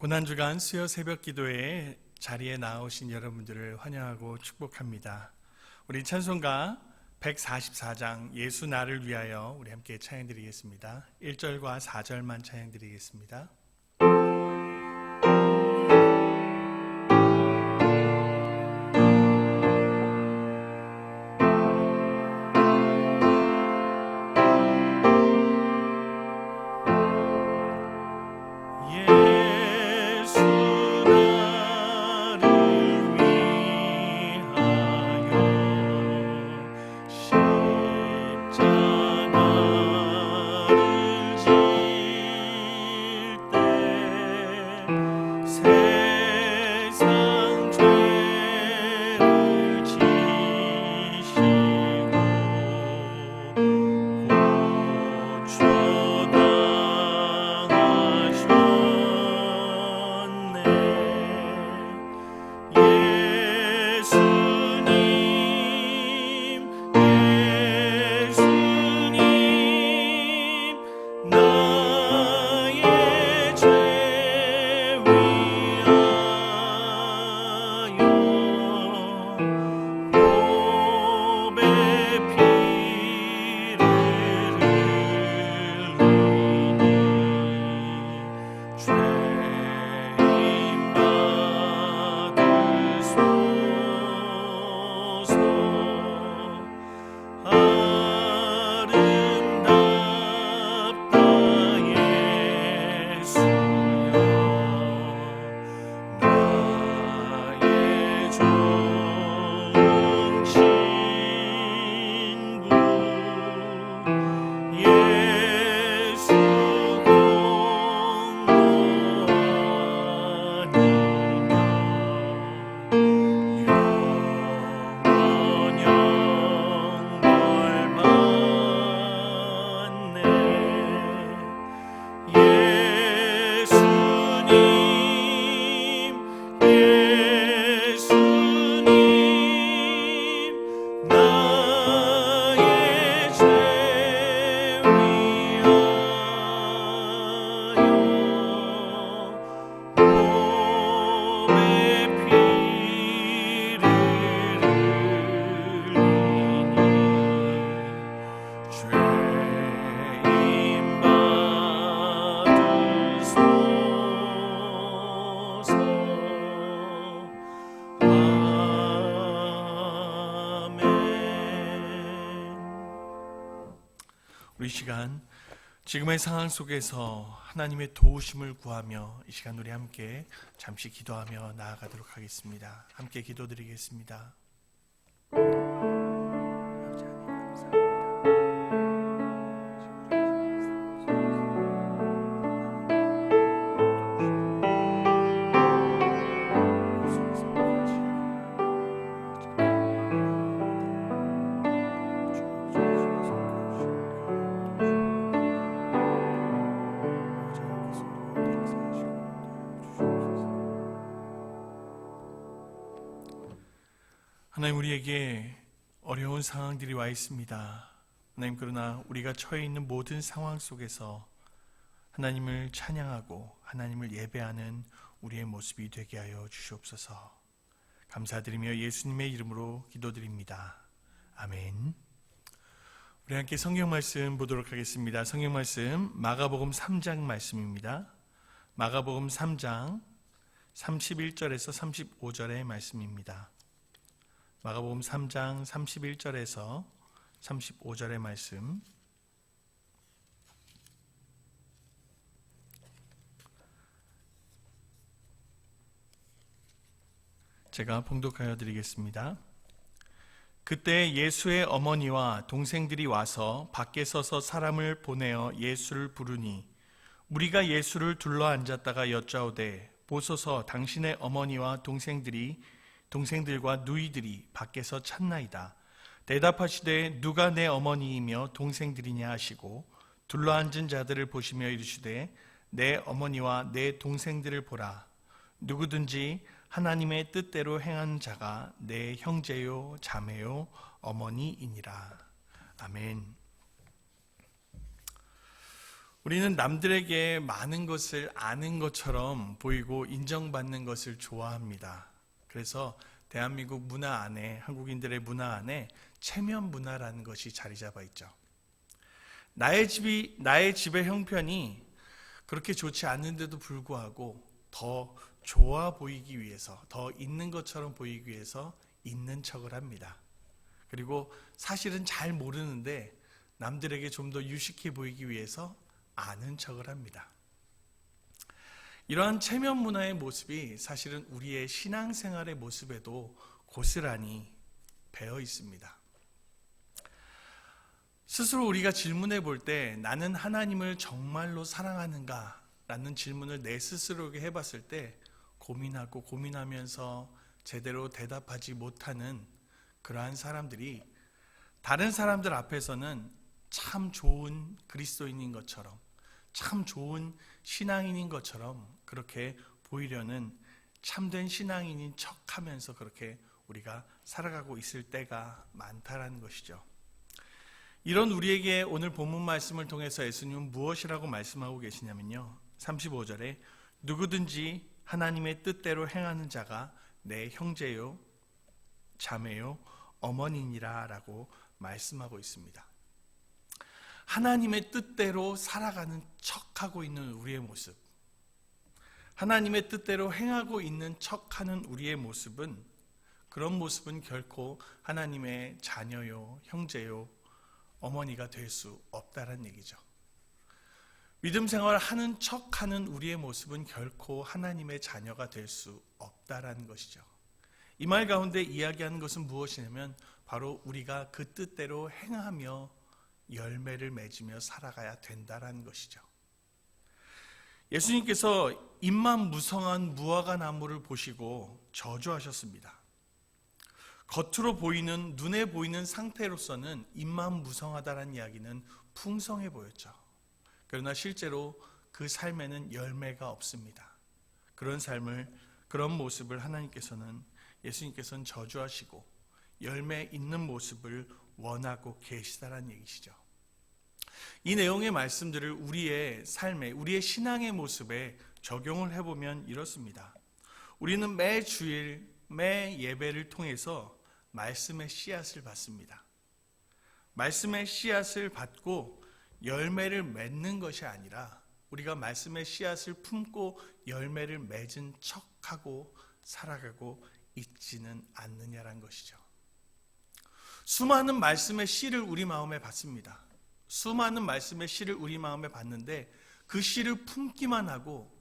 이번 한 주간 수요 새벽 기도에 자리에 나오신 여러분들을 환영하고 축복합니다. 우리 찬송가 144장 예수 나를 위하여 우리 함께 찬양드리겠습니다. 1절과 4절만 찬양드리겠습니다. 우리 시간 지금의 상황 속에서 하나님의 도우심을 구하며 이 시간 우리 함께 잠시 기도하며 나아가도록 하겠습니다. 함께 기도드리겠습니다. 하나님, 우리에게 어려운 상황들이 와 있습니다. 하나님, 그러나 우리가 처해 있는 모든 상황 속에서 하나님을 찬양하고 하나님을 예배하는 우리의 모습이 되게 하여 주시옵소서. 감사드리며 예수님의 이름으로 기도드립니다. 아멘. 우리 함께 성경 말씀 보도록 하겠습니다. 성경 말씀 마가복음 3장 말씀입니다. 마가복음 3장 31절에서 35절의 말씀입니다. 마가복음 3장 31절에서 35절의 말씀, 제가 봉독하여 드리겠습니다. 그때 예수의 어머니와 동생들이 와서 밖에 서서 사람을 보내어 예수를 부르니 무리가 예수를 둘러앉았다가 여짜오되 보소서 당신의 어머니와 동생들과 누이들이 밖에서 찾나이다. 대답하시되 누가 내 어머니이며 동생들이냐 하시고 둘러앉은 자들을 보시며 이르시되 내 어머니와 내 동생들을 보라. 누구든지 하나님의 뜻대로 행하는 자가 내 형제요 자매요 어머니이니라. 아멘. 우리는 남들에게 많은 것을 아는 것처럼 보이고 인정받는 것을 좋아합니다. 그래서 대한민국 문화 안에, 한국인들의 문화 안에 체면 문화라는 것이 자리 잡아 있죠. 나의 집의 형편이 그렇게 좋지 않은데도 불구하고 더 좋아 보이기 위해서, 더 있는 것처럼 보이기 위해서 있는 척을 합니다. 그리고 사실은 잘 모르는데 남들에게 좀 더 유식해 보이기 위해서 아는 척을 합니다. 이러한 체면 문화의 모습이 사실은 우리의 신앙생활의 모습에도 고스란히 배어 있습니다. 스스로 우리가 질문해 볼 때 나는 하나님을 정말로 사랑하는가? 라는 질문을 내 스스로에게 해봤을 때 고민하고 고민하면서 제대로 대답하지 못하는 그러한 사람들이 다른 사람들 앞에서는 참 좋은 그리스도인인 것처럼, 참 좋은 신앙인인 것처럼 그렇게 보이려는 참된 신앙인인 척하면서 그렇게 우리가 살아가고 있을 때가 많다라는 것이죠. 이런 우리에게 오늘 본문 말씀을 통해서 예수님은 무엇이라고 말씀하고 계시냐면요, 35절에 누구든지 하나님의 뜻대로 행하는 자가 내 형제요, 자매요, 어머니니라 라고 말씀하고 있습니다. 하나님의 뜻대로 살아가는 척하고 있는 우리의 모습, 하나님의 뜻대로 행하고 있는 척하는 우리의 모습은, 그런 모습은 결코 하나님의 자녀요, 형제요, 어머니가 될 수 없다는 얘기죠. 믿음 생활을 하는 척하는 우리의 모습은 결코 하나님의 자녀가 될 수 없다라는 것이죠. 이 말 가운데 이야기하는 것은 무엇이냐면 바로 우리가 그 뜻대로 행하며 열매를 맺으며 살아가야 된다라는 것이죠. 예수님께서 잎만 무성한 무화과 나무를 보시고 저주하셨습니다. 겉으로 보이는, 눈에 보이는 상태로서는 잎만 무성하다는 이야기는 풍성해 보였죠. 그러나 실제로 그 삶에는 열매가 없습니다. 그런 삶을, 그런 모습을 예수님께서는 저주하시고 열매 있는 모습을 원하고 계시다라는 얘기시죠. 이 내용의 말씀들을 우리의 삶에, 우리의 신앙의 모습에 적용을 해보면 이렇습니다. 우리는 매 주일, 매 예배를 통해서 말씀의 씨앗을 받습니다. 말씀의 씨앗을 받고 열매를 맺는 것이 아니라 우리가 말씀의 씨앗을 품고 열매를 맺은 척하고 살아가고 있지는 않느냐라는 것이죠. 수많은 말씀의 씨를 우리 마음에 받습니다. 수많은 말씀의 씨를 우리 마음에 받는데 그 씨를 품기만 하고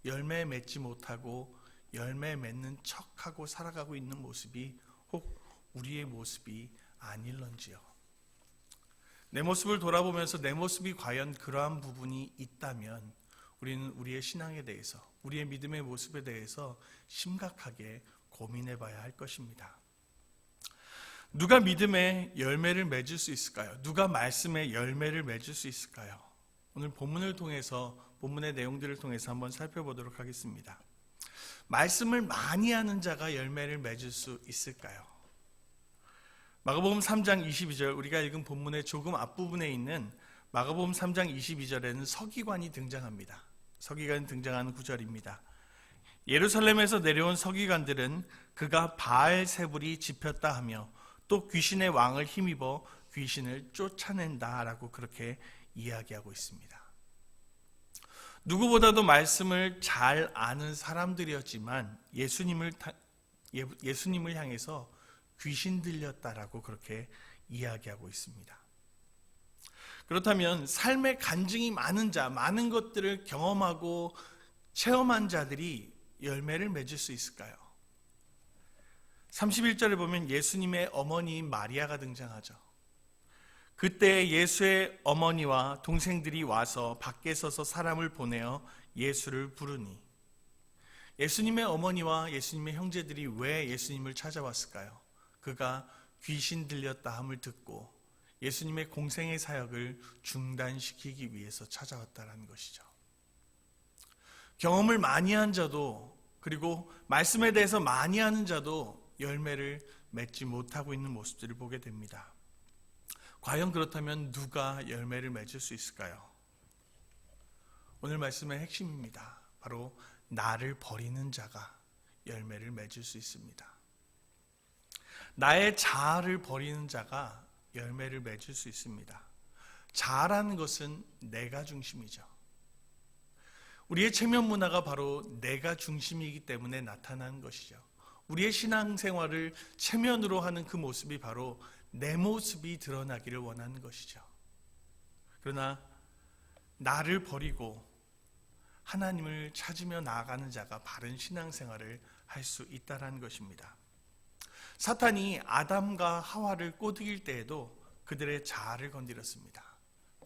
열매 맺지 못하고 열매 맺는 척하고 살아가고 있는 모습이 혹 우리의 모습이 아닐런지요. 내 모습을 돌아보면서 내 모습이 과연 그러한 부분이 있다면 우리는 우리의 신앙에 대해서, 우리의 믿음의 모습에 대해서 심각하게 고민해 봐야 할 것입니다. 누가 믿음의 열매를 맺을 수 있을까요? 누가 말씀의 열매를 맺을 수 있을까요? 오늘 본문을 통해서, 본문의 내용들을 통해서 한번 살펴보도록 하겠습니다. 말씀을 많이 하는 자가 열매를 맺을 수 있을까요? 마가복음 3장 22절, 우리가 읽은 본문의 조금 앞부분에 있는 마가복음 3장 22절에는 서기관이 등장합니다. 서기관이 등장하는 구절입니다. 예루살렘에서 내려온 서기관들은 그가 바알세불이 집혔다 하며 또 귀신의 왕을 힘입어 귀신을 쫓아낸다라고 그렇게 이야기하고 있습니다. 누구보다도 말씀을 잘 아는 사람들이었지만 예수님을 향해서 귀신 들렸다라고 그렇게 이야기하고 있습니다. 그렇다면 삶의 간증이 많은 자, 많은 것들을 경험하고 체험한 자들이 열매를 맺을 수 있을까요? 31절에 보면 예수님의 어머니인 마리아가 등장하죠. 그때 예수의 어머니와 동생들이 와서 밖에 서서 사람을 보내어 예수를 부르니, 예수님의 어머니와 예수님의 형제들이 왜 예수님을 찾아왔을까요? 그가 귀신 들렸다 함을 듣고 예수님의 공생의 사역을 중단시키기 위해서 찾아왔다는 것이죠. 경험을 많이 한 자도, 그리고 말씀에 대해서 많이 아는 자도 열매를 맺지 못하고 있는 모습들을 보게 됩니다. 과연 그렇다면 누가 열매를 맺을 수 있을까요? 오늘 말씀의 핵심입니다. 바로 나를 버리는 자가 열매를 맺을 수 있습니다. 나의 자아를 버리는 자가 열매를 맺을 수 있습니다. 자아라는 것은 내가 중심이죠. 우리의 체면 문화가 바로 내가 중심이기 때문에 나타나는 것이죠. 우리의 신앙생활을 체면으로 하는 그 모습이 바로 내 모습이 드러나기를 원하는 것이죠. 그러나 나를 버리고 하나님을 찾으며 나아가는 자가 바른 신앙생활을 할 수 있다는 것입니다. 사탄이 아담과 하와를 꼬드길 때에도 그들의 자아를 건드렸습니다.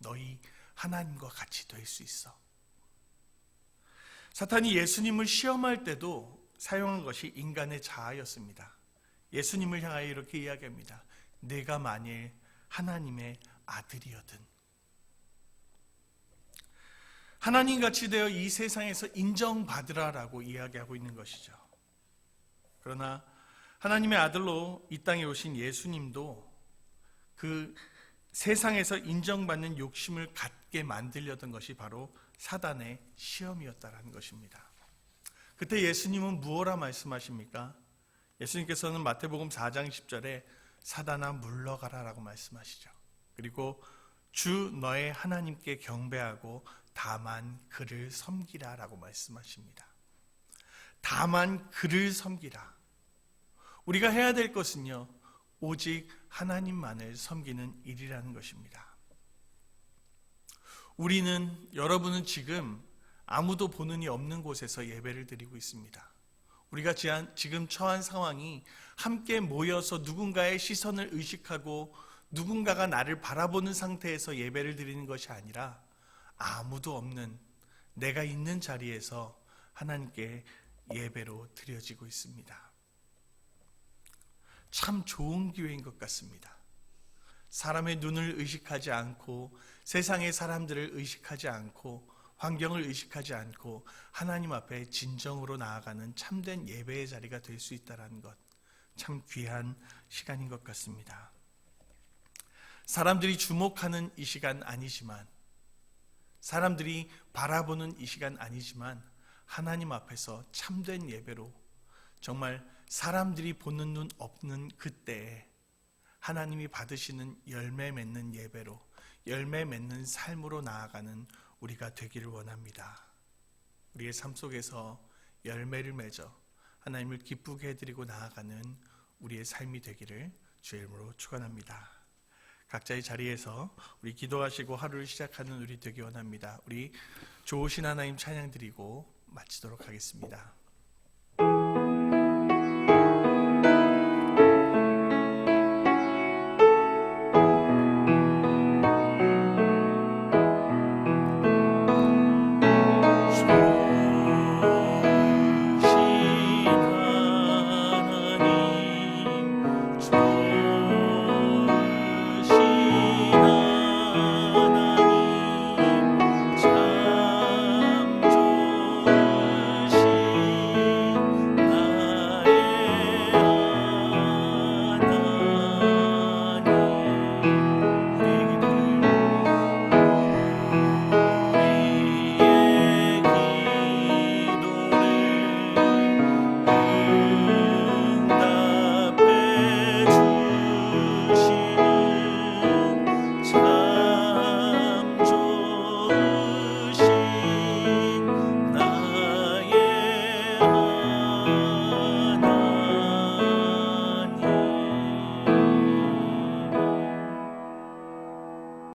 너희 하나님과 같이 될 수 있어. 사탄이 예수님을 시험할 때도 사용한 것이 인간의 자아였습니다. 예수님을 향하여 이렇게 이야기합니다. 내가 만일 하나님의 아들이거든. 하나님같이 되어 이 세상에서 인정받으라라고 이야기하고 있는 것이죠. 그러나 하나님의 아들로 이 땅에 오신 예수님도 그 세상에서 인정받는 욕심을 갖게 만들려던 것이 바로 사단의 시험이었다는 것입니다. 그때 예수님은 무엇라 말씀하십니까? 예수님께서는 마태복음 4장 10절에 사단아 물러가라 라고 말씀하시죠. 그리고 주 너의 하나님께 경배하고 다만 그를 섬기라 라고 말씀하십니다. 다만 그를 섬기라. 우리가 해야 될 것은요, 오직 하나님만을 섬기는 일이라는 것입니다. 여러분은 지금 아무도 보는 이 없는 곳에서 예배를 드리고 있습니다. 우리가 지금 처한 상황이 함께 모여서 누군가의 시선을 의식하고 누군가가 나를 바라보는 상태에서 예배를 드리는 것이 아니라 아무도 없는 내가 있는 자리에서 하나님께 예배로 드려지고 있습니다. 참 좋은 기회인 것 같습니다. 사람의 눈을 의식하지 않고 세상의 사람들을 의식하지 않고 환경을 의식하지 않고 하나님 앞에 진정으로 나아가는 참된 예배의 자리가 될 수 있다는 것, 참 귀한 시간인 것 같습니다. 사람들이 주목하는 이 시간 아니지만, 사람들이 바라보는 이 시간 아니지만 하나님 앞에서 참된 예배로 정말 사람들이 보는 눈 없는 그때에 하나님이 받으시는 열매 맺는 예배로, 열매 맺는 삶으로 나아가는 우리가 되기를 원합니다. 우리의 삶 속에서 열매를 맺어 하나님을 기쁘게 해드리고 나아가는 우리의 삶이 되기를 주의 이름으로 축원합니다. 각자의 자리에서 우리 기도하시고 하루를 시작하는 우리 되기 원합니다. 우리 좋으신 하나님 찬양 드리고 마치도록 하겠습니다.